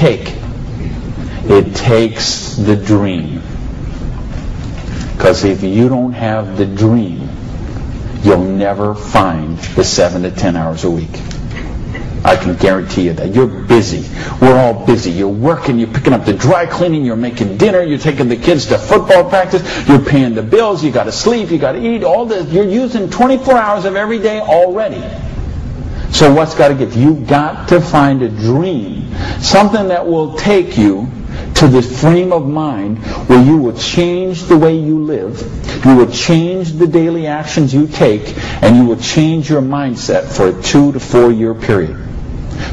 take? It takes the dream. Because if you don't have the dream, you'll never find the 7 to 10 hours a week. I can guarantee you that. You're busy. We're all busy. You're working, you're picking up the dry cleaning, you're making dinner, you're taking the kids to football practice, you're paying the bills, you got to sleep, you got to eat, all this. You're using 24 hours of every day already. So what's got to give? You've got to find a dream, something that will take you to this frame of mind where you will change the way you live, you will change the daily actions you take, and you will change your mindset for a 2 to 4 year period.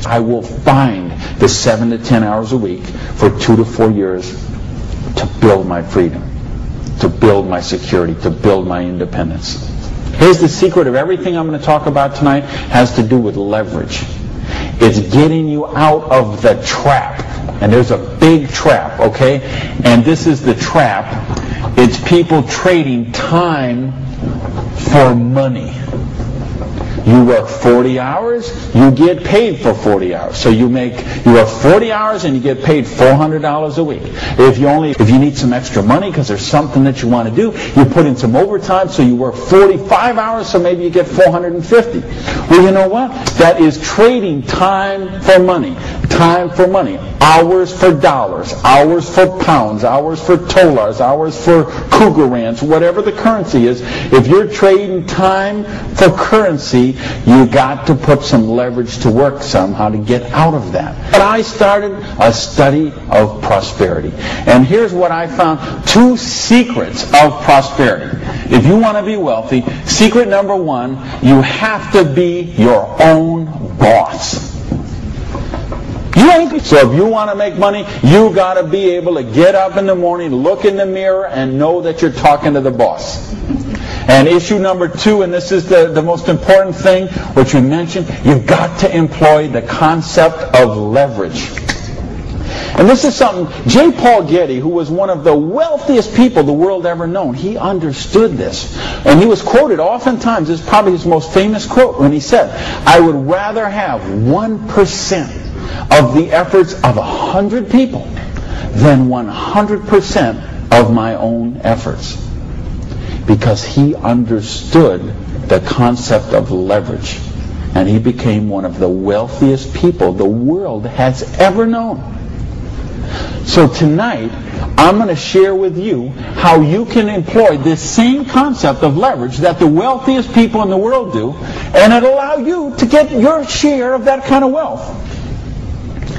I will find the 7 to 10 hours a week for 2 to 4 years to build my freedom, to build my security, to build my independence. Here's the secret of everything I'm going to talk about tonight. Has to do with leverage. It's getting you out of the trap. And there's a big trap, okay? And this is the trap. It's people trading time for money. You work 40 hours, you get paid for 40 hours. So you work 40 hours and you get paid $400 a week. If you need some extra money because there's something that you want to do, you put in some overtime, so you work 45 hours, so maybe you get $450. Well, you know what? That is trading time for money. Time for money. Hours for dollars, hours for pounds, hours for dollars, hours for cougar ranch, whatever the currency is. If you're trading time for currency, you got to put some leverage to work somehow to get out of that. But I started a study of prosperity. And here's what I found. 2 secrets of prosperity. If you want to be wealthy, secret number 1, you have to be your own boss. So if you want to make money, you got to be able to get up in the morning, look in the mirror, and know that you're talking to the boss. And issue number 2, and this is the most important thing, which we mentioned, you've got to employ the concept of leverage. And this is something, J. Paul Getty, who was one of the wealthiest people the world ever known, he understood this. And he was quoted oftentimes, this is probably his most famous quote, when he said, I would rather have 1% of the efforts of 100 people than 100% of my own efforts. Because he understood the concept of leverage. And he became one of the wealthiest people the world has ever known. So tonight, I'm going to share with you how you can employ this same concept of leverage that the wealthiest people in the world do, and it'll allow you to get your share of that kind of wealth.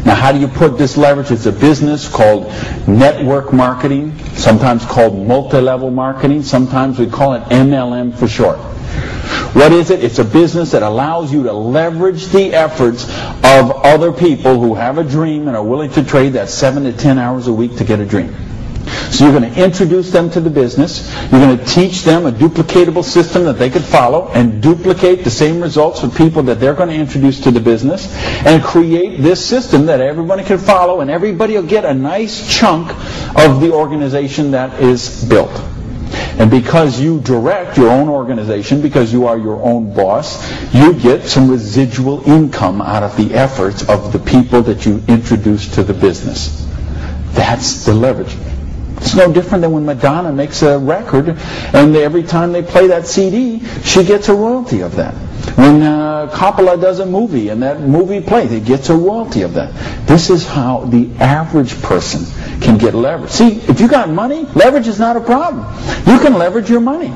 Now, how do you put this leverage? It's a business called network marketing, sometimes called multi-level marketing. Sometimes we call it MLM for short. What is it? It's a business that allows you to leverage the efforts of other people who have a dream and are willing to trade that 7 to 10 hours a week to get a dream. So you're going to introduce them to the business. You're going to teach them a duplicatable system that they could follow and duplicate the same results with people that they're going to introduce to the business, and create this system that everybody can follow, and everybody will get a nice chunk of the organization that is built. And because you direct your own organization, because you are your own boss, you get some residual income out of the efforts of the people that you introduce to the business. That's the leverage. It's no different than when Madonna makes a record, and every time they play that CD, she gets a royalty of that. When Coppola does a movie, and that movie plays, it gets a royalty of that. This is how the average person can get leverage. See, if you got money, leverage is not a problem. You can leverage your money.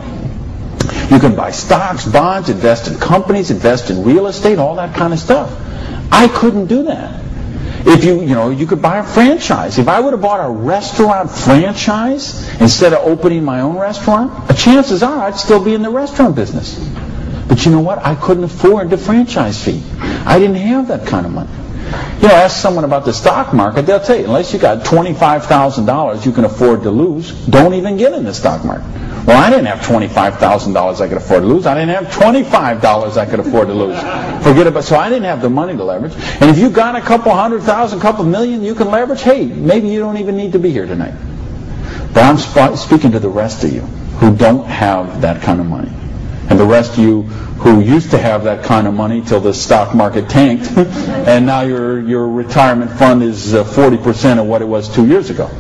You can buy stocks, bonds, invest in companies, invest in real estate, all that kind of stuff. I couldn't do that. If you could buy a franchise. If I would have bought a restaurant franchise instead of opening my own restaurant, chances are I'd still be in the restaurant business. But you know what? I couldn't afford the franchise fee. I didn't have that kind of money. Ask someone about the stock market, they'll tell you, unless you got $25,000 you can afford to lose, don't even get in the stock market. Well, I didn't have $25,000 I could afford to lose. I didn't have $25 I could afford to lose. Forget about it. So I didn't have the money to leverage. And if you got a couple $100,000, couple million you can leverage, hey, maybe you don't even need to be here tonight. But I'm speaking to the rest of you who don't have that kind of money. And the rest of you who used to have that kind of money till the stock market tanked, and now your retirement fund is 40% of what it was 2 years ago.